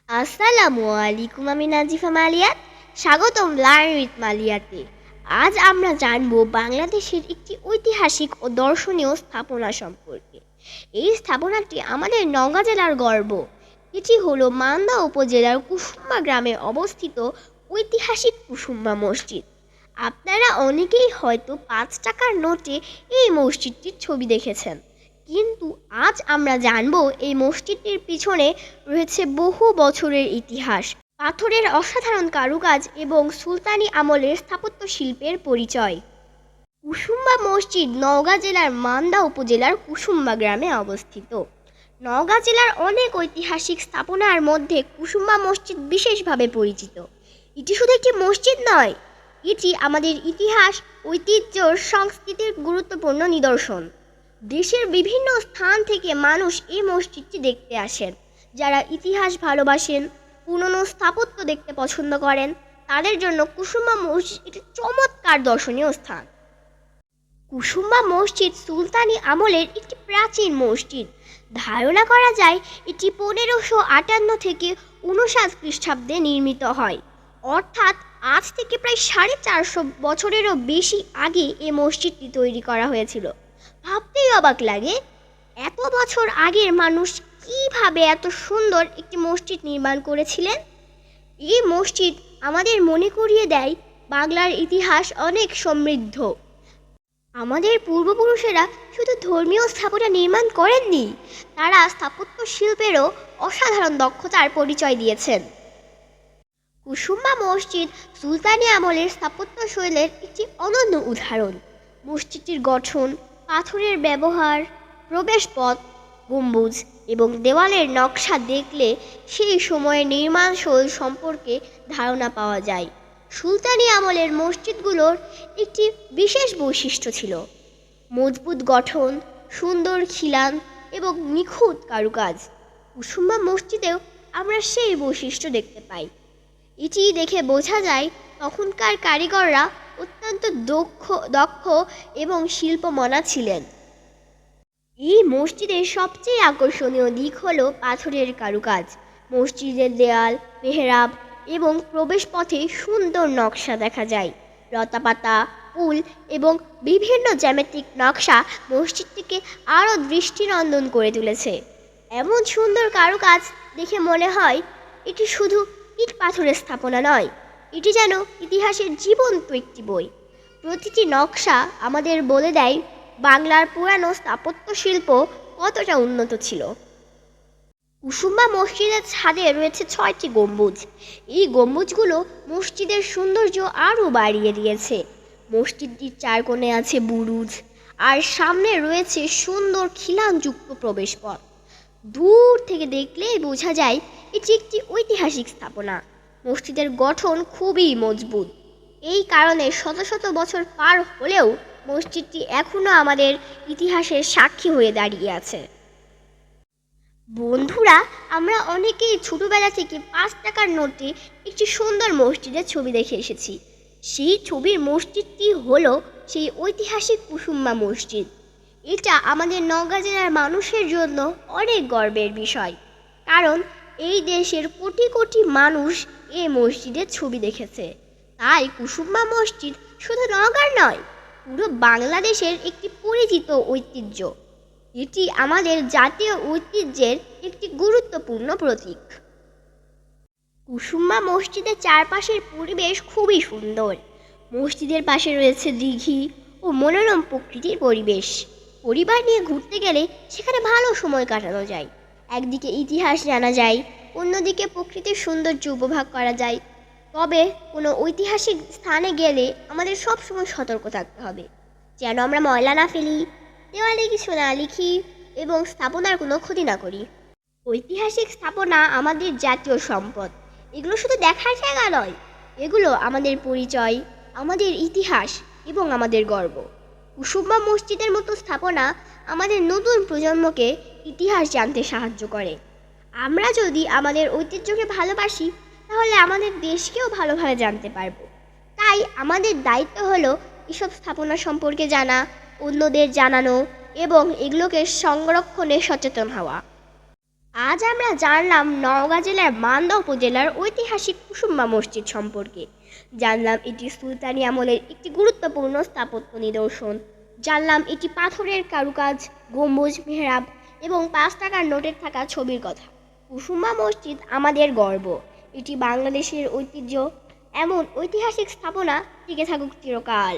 আসসালামু আলাইকুম, আমি নাজিফা মালিয়াত। স্বাগতম লার্ন উইথ মালিয়াতে। আজ আমরা জানব বাংলাদেশের একটি ঐতিহাসিক ও দর্শনীয় স্থাপনা সম্পর্কে। এই স্থাপনাটি আমাদের নওগাঁ জেলার গর্ব। এটি হলো মান্দা উপজেলার কুসুম্বা গ্রামে অবস্থিত ঐতিহাসিক কুসুম্বা মসজিদ। আপনারা অনেকেই হয়তো ৫ টাকার নোটে এই মসজিদটির ছবি দেখেছেন, কিন্তু আজ আমরা জানব এই মসজিদটির পিছনে রয়েছে বহু বছরের ইতিহাস, পাথরের অসাধারণ কারুকাজ এবং সুলতানি আমলের স্থাপত্য শিল্পের পরিচয়। কুসুম্বা মসজিদ নওগাঁ জেলার মান্দা উপজেলার কুসুম্বা গ্রামে অবস্থিত। নওগাঁ জেলার অনেক ঐতিহাসিক স্থাপনার মধ্যে কুসুম্বা মসজিদ বিশেষভাবে পরিচিত। এটি শুধু একটি মসজিদ নয়, এটি আমাদের ইতিহাস, ঐতিহ্য, সংস্কৃতির গুরুত্বপূর্ণ নিদর্শন। দেশের বিভিন্ন স্থান থেকে মানুষ এই মসজিদটি দেখতে আসেন। যারা ইতিহাস ভালোবাসেন, পুরনো স্থাপত্য দেখতে পছন্দ করেন, তাদের জন্য কুসুম্বা মসজিদ একটি চমৎকার দর্শনীয় স্থান। কুসুম্বা মসজিদ সুলতানি আমলের একটি প্রাচীন মসজিদ। ধারণা করা যায় এটি 1558 থেকে 59 খ্রিস্টাব্দে নির্মিত হয়, অর্থাৎ আজ থেকে প্রায় 450 বছরেরও বেশি আগে এই মসজিদটি তৈরি করা হয়েছিল। ভাবতেই অবাক লাগে, এত বছর আগের মানুষ কিভাবে এত সুন্দর একটি মসজিদ নির্মাণ করেছিলেন। এই মসজিদ আমাদের মনে করিয়ে দেয় বাংলার ইতিহাস অনেক সমৃদ্ধ। আমাদের পূর্বপুরুষেরা শুধু ধর্মীয় স্থাপনা নির্মাণ করেননি, তারা স্থাপত্য শিল্পেরও অসাধারণ দক্ষতার পরিচয় দিয়েছেন। কুসুম্বা মসজিদ সুলতানি আমলের স্থাপত্য শৈলীর একটি অনন্য উদাহরণ। মসজিদটির গঠন, পাথরের ব্যবহার, প্রবেশপথ, গম্বুজ এবং দেওয়ালের নকশা দেখলে সেই সময়ের নির্মাণ শৈলী সম্পর্কে ধারণা পাওয়া যায়। সুলতানি আমলের মসজিদগুলোর একটি বিশেষ বৈশিষ্ট্য ছিল মজবুত গঠন, সুন্দর খিলান এবং নিখুঁত কারুকাজ। কুসুম্বা মসজিদেও আমরা সেই বৈশিষ্ট্য দেখতে পাই। এটি দেখে বোঝা যায় তখনকার কারিগররা অত্যন্ত দক্ষ এবং শিল্পমনা ছিলেন। এই মসজিদের সবচেয়ে আকর্ষণীয় দিক হলো পাথরের কারুকাজ। মসজিদের দেয়াল, মেহরাব এবং প্রবেশপথে সুন্দর নকশা দেখা যায়। লতাপাতা, ফুল এবং বিভিন্ন জ্যামিতিক নকশা মসজিদটিকে আরও দৃষ্টিনন্দন করে তুলেছে। এমন সুন্দর কারুকাজ দেখে মনে হয় এটি শুধু ইট পাথরের স্থাপনা নয়, এটি যেন ইতিহাসের জীবন্ত একটি বই। প্রতিটি নকশা আমাদের বলে দেয় বাংলার পুরানো স্থাপত্য শিল্প কতটা উন্নত ছিল। কুসুম্বা মসজিদের ছাদে রয়েছে 6টি গম্বুজ। এই গম্বুজগুলো মসজিদের সৌন্দর্য আরও বাড়িয়ে দিয়েছে। মসজিদটির 4 কোণে আছে বুরুজ, আর সামনে রয়েছে সুন্দর খিলানযুক্ত প্রবেশপথ। দূর থেকে দেখলেই বোঝা যায় এটি একটি ঐতিহাসিক স্থাপনা। মসজিদের গঠন খুবই মজবুত। এই কারণে শত শত বছর পার হলেও মসজিদটি এখনও আমাদের ইতিহাসের সাক্ষী হয়ে দাঁড়িয়ে আছে। বন্ধুরা, আমরা অনেকেই ছোটবেলা থেকে 5 টাকার নোটে একটি সুন্দর মসজিদের ছবি দেখে এসেছি। সেই ছবির মসজিদটি হলো সেই ঐতিহাসিক কুসুম্বা মসজিদ। এটা আমাদের নওগাঁ জেলার মানুষের জন্য অনেক গর্বের বিষয়, কারণ এই দেশের কোটি কোটি মানুষ এই মসজিদের ছবি দেখেছে। তাই কুসুম্বা মসজিদ শুধু নওগাঁর নয়, পুরো বাংলাদেশের একটি পরিচিত ঐতিহ্য। এটি আমাদের জাতীয় ঐতিহ্যের একটি গুরুত্বপূর্ণ প্রতীক। কুসুম্বা মসজিদের চারপাশের পরিবেশ খুবই সুন্দর। মসজিদের পাশে রয়েছে দিঘি ও মনোরম প্রকৃতির পরিবেশ। পরিবার নিয়ে ঘুরতে গেলে সেখানে ভালো সময় কাটানো যায়। একদিকে ইতিহাস জানা যায়, অন্যদিকে প্রকৃতির সৌন্দর্য উপভোগ করা যায়। তবে কোনো ঐতিহাসিক স্থানে গেলে আমাদের সবসময় সতর্ক থাকতে হবে, যেন আমরা ময়লা না ফেলি, দেওয়ালে কিছু না লিখি এবং স্থাপনার কোনো ক্ষতি না করি। ঐতিহাসিক স্থাপনা আমাদের জাতীয় সম্পদ। এগুলো শুধু দেখার জায়গা নয়, এগুলো আমাদের পরিচয়, আমাদের ইতিহাস এবং আমাদের গর্ব। কুসুম্বা মসজিদের মতো স্থাপনা আমাদের নতুন প্রজন্মকে ইতিহাস জানতে সাহায্য করে। আমরা যদি আমাদের ঐতিহ্যকে ভালোবাসি, তাহলে আমাদের দেশকেও ভালোভাবে জানতে পারব। তাই আমাদের দায়িত্ব হলো এসব স্থাপনা সম্পর্কে জানা, অন্যদের জানানো এবং এগুলোকে সংরক্ষণে সচেতন হওয়া। আজ আমরা জানলাম নওগাঁ জেলার মান্দা উপজেলার ঐতিহাসিক কুসুম্বা মসজিদ সম্পর্কে। জানলাম এটি সুলতানি আমলের একটি গুরুত্বপূর্ণ স্থাপত্য নিদর্শন। জানলাম এটি পাথরের কারুকাজ, গম্বুজ, মেহরাব এবং ৫ টাকার নোটের থাকা ছবির কথা। কুসুম্বা মসজিদ আমাদের গর্ব, এটি বাংলাদেশের ঐতিহ্য। এমন ঐতিহাসিক স্থাপনা টিকে থাকুক চিরকাল।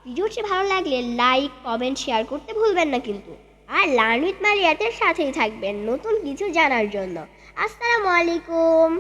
ভিডিওটি ভালো লাগলে লাইক, কমেন্ট, শেয়ার করতে ভুলবেন না কিন্তু। আর লার্ন উইথ মারিয়াতের সাথেই থাকবেন নতুন কিছু জানার জন্য। আসসালামু আলাইকুম।